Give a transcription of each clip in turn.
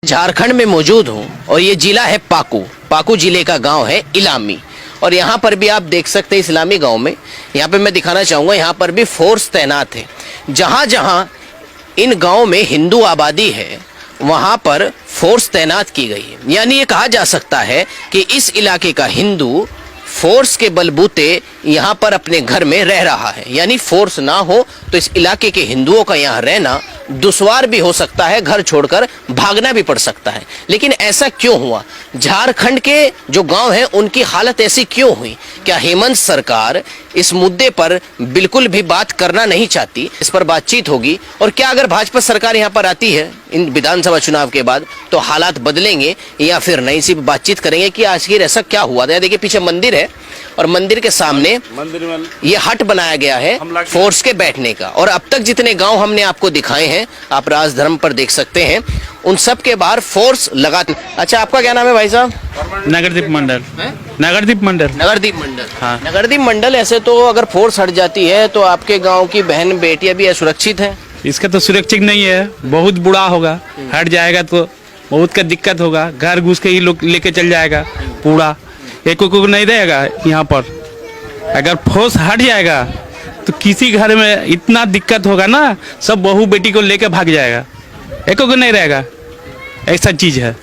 झारखंड में मौजूद हूँ और ये जिला है पाकू जिले का गांव है इलामी। और यहाँ पर भी आप देख सकते हैं इस्लामी गांव में, यहाँ पे मैं दिखाना चाहूँगा, यहाँ पर भी फोर्स तैनात है। जहाँ जहाँ इन गांव में हिंदू आबादी है वहाँ पर फोर्स तैनात की गई है। यानी ये कहा जा सकता है कि इस इलाके का हिंदू फोर्स के बलबूते यहाँ पर अपने घर में रह रहा है। यानी फोर्स ना हो तो इस इलाके के हिंदुओं का यहाँ रहना दुश्वार भी हो सकता है, घर छोड़कर भागना भी पड़ सकता है। लेकिन ऐसा क्यों हुआ? झारखंड के जो गांव हैं उनकी हालत ऐसी क्यों हुई? क्या हेमंत सरकार इस मुद्दे पर बिल्कुल भी बात करना नहीं चाहती? इस पर बातचीत होगी। और क्या अगर भाजपा सरकार यहाँ पर आती है इन विधानसभा चुनाव के बाद तो हालात बदलेंगे या फिर नहीं? इसी पर बातचीत करेंगे कि आखिर ऐसा क्या हुआ था। देखिए पीछे मंदिर है और मंदिर के सामने ये हट बनाया गया है फोर्स के बैठने का। और अब तक जितने गांव हमने आपको दिखाए हैं, आप राजधर्म पर देख सकते हैं, उन सब के बाहर फोर्स लगाती। अच्छा, आपका क्या नाम है भाई साहब? नगरदीप मंडल। नगरदीप मंडल। नगरदीप मंडल। हाँ। नगरदीप मंडल। ऐसे तो अगर फोर्स हट जाती है तो आपके गांव की बहन बेटियां भी असुरक्षित हैं? इसका तो सुरक्षित नहीं है, बहुत बुरा होगा। हट जाएगा तो बहुत का दिक्कत होगा, घर घुस के ही लोग लेके चल जाएगा पूरा, एक को नहीं रहेगा यहाँ पर। अगर फोर्स हट जाएगा तो किसी घर में इतना दिक्कत होगा ना, सब बहू बेटी को लेके भाग जाएगा, एक को नहीं रहेगा। ऐसा चीज है।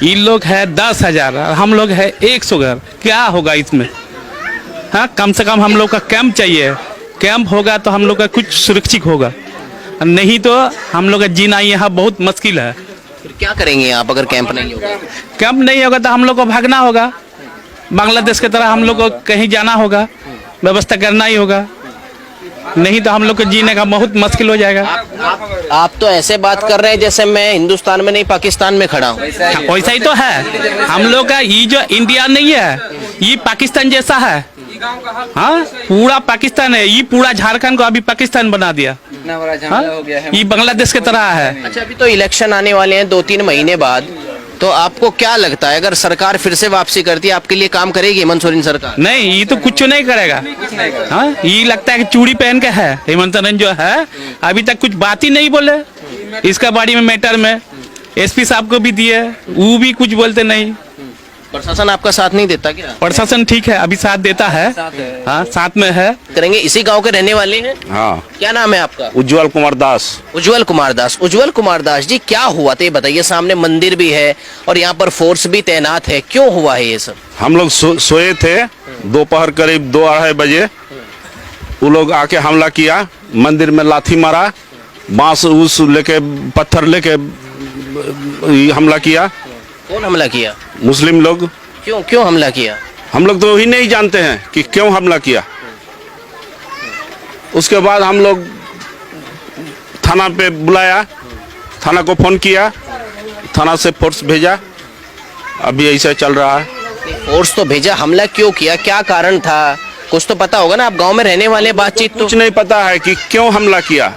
ये लोग है 10,000 और हम लोग है 100 घर, क्या होगा इसमें? हाँ, कम से कम हम लोग का कैंप चाहिए। कैंप होगा तो हम लोग का कुछ सुरक्षित होगा, नहीं तो हम लोग का जीना यहाँ बहुत मुश्किल है। फिर क्या करेंगे आप अगर कैंप नहीं होगा? कैंप नहीं होगा तो हम लोग को भागना होगा, बांग्लादेश की तरह हम लोग को कहीं जाना होगा, व्यवस्था करना ही होगा, नहीं तो हम लोग को जीने का बहुत मुश्किल हो जाएगा। आप तो ऐसे बात कर रहे हैं जैसे मैं हिंदुस्तान में नहीं पाकिस्तान में खड़ा हूँ। वैसा ही तो है। हम लोग का ये जो इंडिया नहीं है, ये पाकिस्तान जैसा है। हाँ, पूरा पाकिस्तान है। ये पूरा झारखंड को अभी पाकिस्तान बना दिया। हाँ? ये बांग्लादेश की तरह है। अच्छा, अभी तो इलेक्शन आने वाले हैं 2-3 महीने बाद, तो आपको क्या लगता है अगर सरकार फिर से वापसी करती है आपके लिए काम करेगी हेमंत सोरेन सरकार? नहीं, ये तो कुछ नहीं करेगा। हाँ, ये लगता है कि चूड़ी पहन के है। हेमंत सोरेन जो है अभी तक कुछ बात ही नहीं बोले इसका बारे में, मैटर में। एसपी साहब को भी दिए, वो भी कुछ बोलते नहीं। प्रशासन आपका साथ नहीं देता क्या? प्रशासन ठीक है, अभी साथ देता है। हाँ, साथ में है। करेंगे। इसी गांव के रहने वाले हैं? हाँ। क्या नाम है आपका? उज्जवल कुमार दास। उज्जवल कुमार दास। उज्जवल कुमार दास जी, क्या हुआ था ये बताइए। सामने मंदिर भी है और यहाँ पर फोर्स भी तैनात है, क्यों हुआ है ये सब? हम लोग सोए थे दोपहर करीब 2-2:30 बजे। वो लोग आके हमला किया, मंदिर में लाठी मारा, बांस उस लेके पत्थर लेके हमला किया। कौन हमला किया? मुस्लिम लोग। क्यों हमला किया? हम लोग तो वही नहीं जानते हैं कि क्यों हमला किया। उसके बाद हम लोग थाना पे बुलाया, थाना को फोन किया, थाना से फोर्स भेजा। अभी ऐसा चल रहा है। फोर्स तो भेजा, हमला क्यों किया? क्या कारण था? कुछ तो पता होगा ना, आप गांव में रहने वाले। बातचीत कुछ नहीं पता है कि क्यों हमला किया।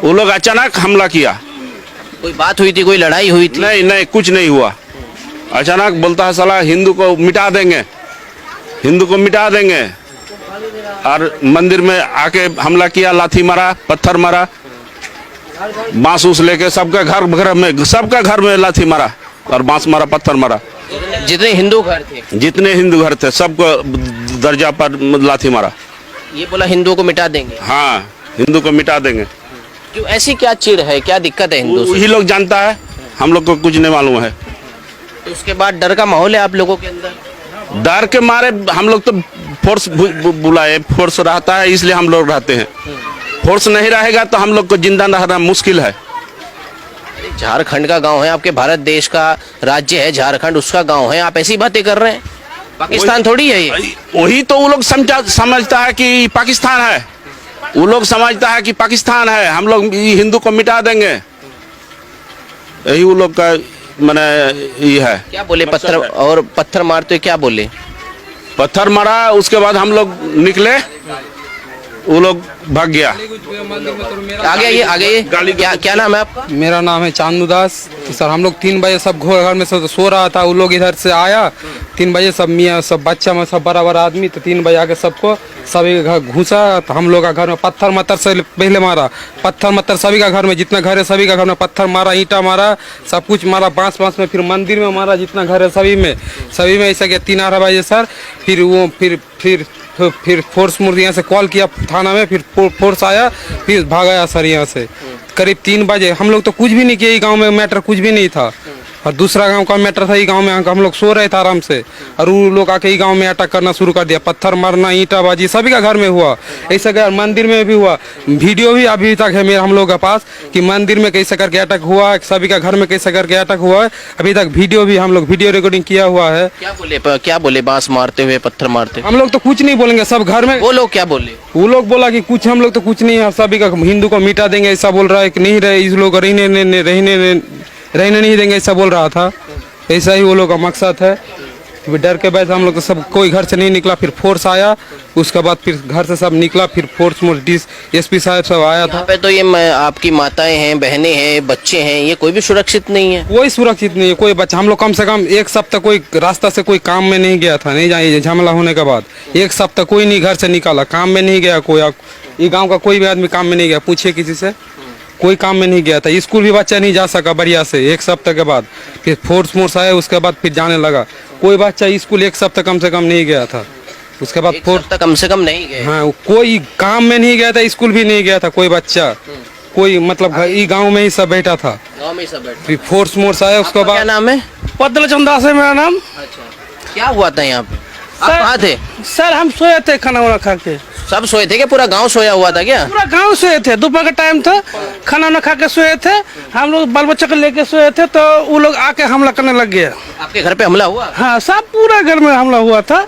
वो लोग अचानक हमला किया। कोई बात हुई थी, कोई लड़ाई हुई थी? नहीं, कुछ नहीं हुआ। अचानक बोलता है साला हिंदू को मिटा देंगे, हिंदू को मिटा देंगे। और मंदिर में आके हमला किया, लाठी मारा, पत्थर मारा, बांस उस लेके सबका घर में लाठी मारा और बांस मारा, पत्थर मारा। जितने हिंदू घर थे सबको दर्जा पर लाठी मारा। ये बोला हिंदुओं को मिटा देंगे? हाँ, हिंदू को मिटा देंगे। क्यों? ऐसी क्या चिढ़ है, क्या दिक्कत है हिंदू से? वही लोग जानता है, हम लोग को कुछ नहीं मालूम है। तो उसके बाद डर का माहौल है आप लोगों के अंदर? डर के मारे हम लोग तो फोर्स बुलाए, फोर्स रहता है इसलिए हम लोग रहते हैं। फोर्स नहीं रहेगा तो हम लोग को जिंदा रहना मुश्किल है। झारखंड का गांव है, आपके भारत देश का राज्य है झारखंड, उसका गांव है, आप ऐसी बातें कर रहे हैं? पाकिस्तान थोड़ी है ये। वही तो वो लोग समझता है कि पाकिस्तान है। वो लोग समझता है कि पाकिस्तान है, हम लोग हिंदू को मिटा देंगे। यही वो लोग का मैंने ये है। क्या बोले? पत्थर मारते क्या बोले? पत्थर मारा, उसके बाद हम लोग निकले, वो लोग भाग गया। आगे क्या नाम है आपका? मेरा नाम है चांदू दास। तो सर हम लोग 3 बजे सब घर में सो रहा था। वो लोग इधर से आया, 3 बजे सब मियाँ सब बच्चा में सब बड़ा बड़ा आदमी, तो 3 बजे आके सबको सभी के घर घुसा, तो हम लोग का घर में पत्थर मत्थर से पहले मारा, पत्थर मत्थर सभी का घर में जितना घर है सभी का घर में पत्थर मारा, ईंटा मारा, सब कुछ मारा, बांस में, फिर मंदिर में मारा, जितना घर है सभी में ऐसा किया। 3-8 बजे सर फिर फोर्स मुर्गी यहाँ से कॉल किया थाना में, फिर फोर्स आया, फिर भागाया सर यहाँ से। करीब 3 बजे हम लोग तो कुछ भी नहीं किए, गांव में मैटर कुछ भी नहीं था, और दूसरा गांव का मैटर था। गांव में हम लोग सो रहे थे आराम से, और वो लोग आके गांव में अटैक करना शुरू कर दिया, पत्थर मारना, ईंटाबाजी सभी का घर में हुआ। ऐसा कर मंदिर में भी हुआ, वीडियो भी अभी तक है मेरे हम लोग के पास कि मंदिर में कैसे करके अटैक हुआ है, सभी का घर में कैसे करके अटैक हुआ है। अभी तक वीडियो भी हम लोग वीडियो रिकॉर्डिंग किया हुआ है। क्या बोले बांस मारते हुए, पत्थर मारते हुए? हम लोग तो कुछ नहीं बोलेंगे, सब घर में। वो लोग क्या बोले? वो लोग बोला कि कुछ हम लोग तो कुछ नहीं है, सभी का हिंदू को मिटा देंगे ऐसा बोल रहा है, कि नहीं रहे इस लोग रहने नहीं देंगे ऐसा बोल रहा था। ऐसा ही वो लोग का मकसद है। फिर डर के बाद हम लोग तो सब कोई घर से नहीं निकला, फिर फोर्स आया, उसके बाद फिर घर से सब निकला, फिर फोर्स एसपी साहब सब आया था। यहाँ पे तो ये आपकी माताएं हैं, बहनें हैं, बच्चे हैं, ये कोई भी सुरक्षित नहीं है? कोई सुरक्षित नहीं है, कोई बच्चा। हम लोग कम से कम 1 सप्ताह कोई रास्ता से कोई काम में नहीं गया था, नहीं जाए झमेला होने के बाद 1 सप्ताह कोई नहीं घर से निकाला, काम में नहीं गया कोई। ये गाँव का कोई भी आदमी काम में नहीं गया, पूछिए किसी से, कोई काम में नहीं गया था। स्कूल भी बच्चा नहीं जा सका बढ़िया से 1 सप्ताह के बाद। फिर फोर्स आया, उसके बाद फिर जाने लगा। कोई बच्चा स्कूल 1 सप्ताह कम से कम नहीं गया था। उसके बाद फोर्स कम से कम नहीं गए। हाँ, कोई काम में नहीं गया था, स्कूल भी नहीं गया था कोई बच्चा, कोई मतलब ये गाँव में ही सब बैठा था। गाँव में सब बैठा। फिर फोर्स आया, उसके बाद। क्या नाम है? पद्दल चंदास है मेरा नाम। अच्छा, क्या हुआ था यहाँ पे? आप कहाँ थे? सर हम सोए थे खाना वाना खा के। सब सोए थे क्या? पूरा गांव सोया हुआ था क्या? पूरा गांव सोए थे, दोपहर का टाइम था, खाना वाना खा के सोए थे। हम लोग बाल बच्चा को लेके सोए थे, तो वो लोग आके हमला करने लग गया। आपके घर पे हमला हुआ? हाँ, सब पूरा घर में हमला हुआ था।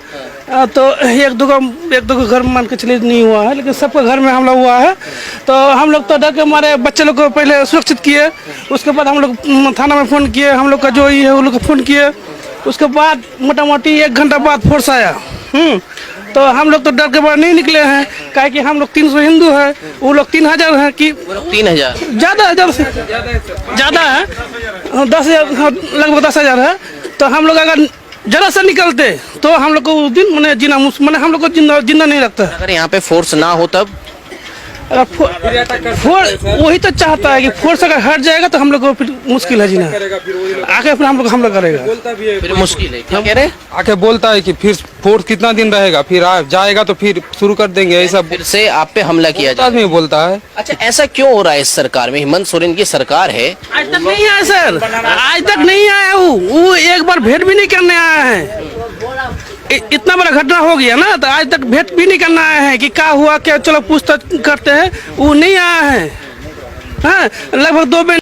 तो एक दो को घर मान के चलिए नहीं हुआ है, लेकिन सबके घर में हमला हुआ है। तो हम लोग तो डर के मारे बच्चे लोग को पहले सुरक्षित किए, उसके बाद हम लोग थाना में फ़ोन किए, हम लोग का जो ये है वो लोग को फ़ोन किए। उसके बाद मोटा मोटी 1 घंटा बाद फोर्स आया। तो हम लोग तो डर के बाहर नहीं निकले हैं, काहे कि हम लोग 300 हिंदू है, वो लोग 3000 है। कि 3000 ज़्यादा से ज़्यादा है, 10,000 लगभग 10,000 है। तो हम लोग अगर जरा से निकलते तो हम लोग को उस दिन मैंने हम लोग को जिंदा नहीं रखता। अगर यहाँ पे फोर्स ना हो तब? वही तो चाहता है कि फोर्स अगर हट जाएगा तो हम लोग को फिर मुश्किल है जीना, आके फिर हम लोग हमला करेगा, फिर मुश्किल है। क्या कह रहे? आके बोलता है कि फिर फोर्स कितना दिन रहेगा, फिर जाएगा तो फिर शुरू कर देंगे ऐसा। फिर से आप पे हमला किया जाए। आदमी बोलता है। अच्छा, ऐसा क्यों हो रहा है इस सरकार में? हेमंत सोरेन की सरकार है, आज तक नहीं आया सर, आज तक नहीं आया। वो एक बार भेंट भी नहीं करने आया है। इतना बड़ा घटना हो गया ना, तो आज तक भेंट भी नहीं करना आया है कि क्या हुआ, क्या चलो पूछताछ करते हैं, वो नहीं आया है। हाँ, लगभग 2 महीने